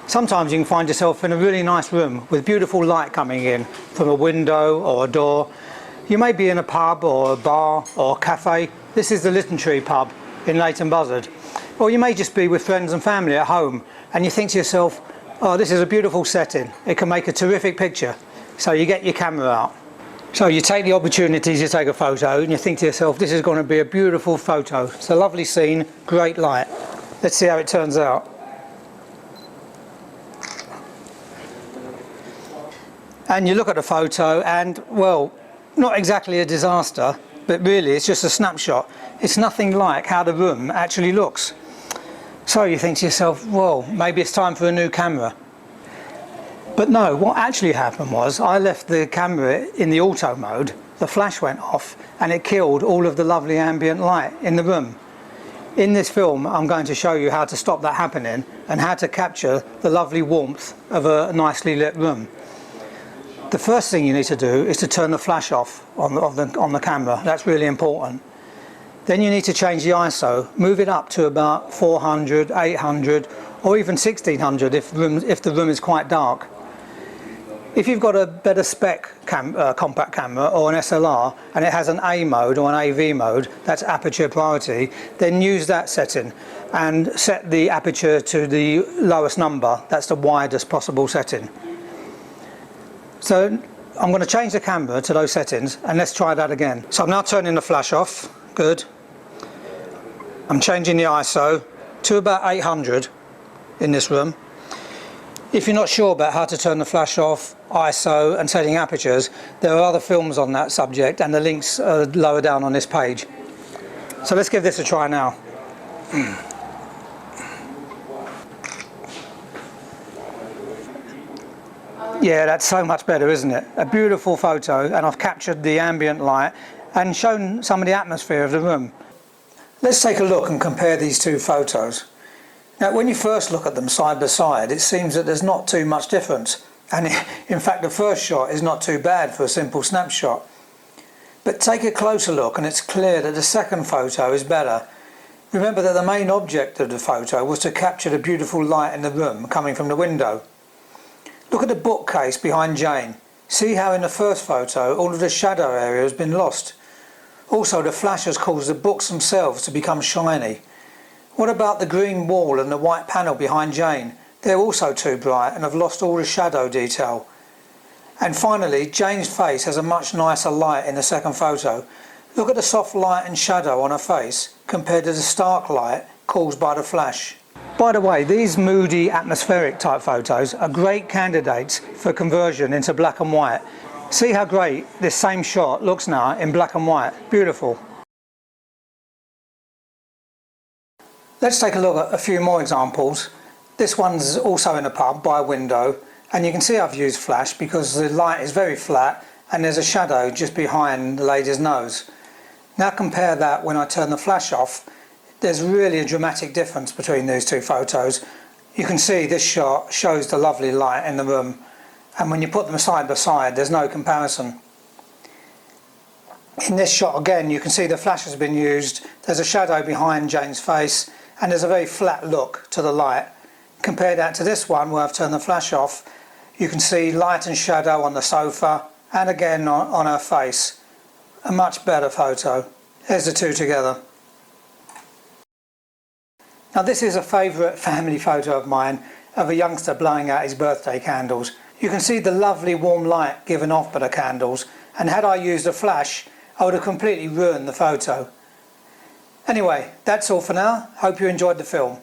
Sometimes you can find yourself in a really nice room with beautiful light coming in from a window or a door. You may be in a pub or a bar or a cafe. This is the Litten Tree pub in Leighton Buzzard. Or you may just be with friends and family at home and you think to yourself, oh, this is a beautiful setting. It can make a terrific picture. So you get your camera out. So you take the opportunity to take a photo and you think to yourself, this is going to be a beautiful photo. It's a lovely scene, great light. Let's see how it turns out. And you look at the photo and, well, not exactly a disaster, but really it's just a snapshot. It's nothing like how the room actually looks. So you think to yourself, well, maybe it's time for a new camera. But no, what actually happened was I left the camera in the auto mode, the flash went off, and it killed all of the lovely ambient light in the room. In this film, I'm going to show you how to stop that happening and how to capture the lovely warmth of a nicely lit room. The first thing you need to do is to turn the flash off on the camera. That's really important. Then you need to change the ISO, move it up to about 400, 800 or even 1600 if the room is quite dark. If you've got a better spec compact camera or an SLR and it has an A mode or an AV mode, that's aperture priority, then use that setting and set the aperture to the lowest number. That's the widest possible setting. So I'm going to change the camera to those settings and let's try that again. So I'm now turning the flash off. Good. I'm changing the ISO to about 800 in this room. If you're not sure about how to turn the flash off, ISO and setting apertures, there are other films on that subject and the links are lower down on this page. So let's give this a try now. Yeah, that's so much better, isn't it? A beautiful photo, and I've captured the ambient light and shown some of the atmosphere of the room. Let's take a look and compare these two photos. Now, when you first look at them side by side, it seems that there's not too much difference. And in fact, the first shot is not too bad for a simple snapshot. But take a closer look and it's clear that the second photo is better. Remember that the main object of the photo was to capture the beautiful light in the room coming from the window. Look at the bookcase behind Jane. See how in the first photo all of the shadow area has been lost. Also, the flash has caused the books themselves to become shiny. What about the green wall and the white panel behind Jane? They're also too bright and have lost all the shadow detail. And finally, Jane's face has a much nicer light in the second photo. Look at the soft light and shadow on her face compared to the stark light caused by the flash. By the way, these moody atmospheric type photos are great candidates for conversion into black and white. See how great this same shot looks now in black and white. Beautiful. Let's take a look at a few more examples. This one's also in a pub by a window, and you can see I've used flash because the light is very flat and there's a shadow just behind the lady's nose. Now compare that when I turn the flash off. There's really a dramatic difference between these two photos. You can see this shot shows the lovely light in the room, and when you put them side by side there's no comparison. In this shot again you can see the flash has been used, there's a shadow behind Jane's face and there's a very flat look to the light. Compare that to this one where I've turned the flash off. You can see light and shadow on the sofa and again on her face. A much better photo. There's the two together. Now this is a favourite family photo of mine of a youngster blowing out his birthday candles. You can see the lovely warm light given off by the candles, and had I used a flash I would have completely ruined the photo. Anyway, that's all for now. Hope you enjoyed the film.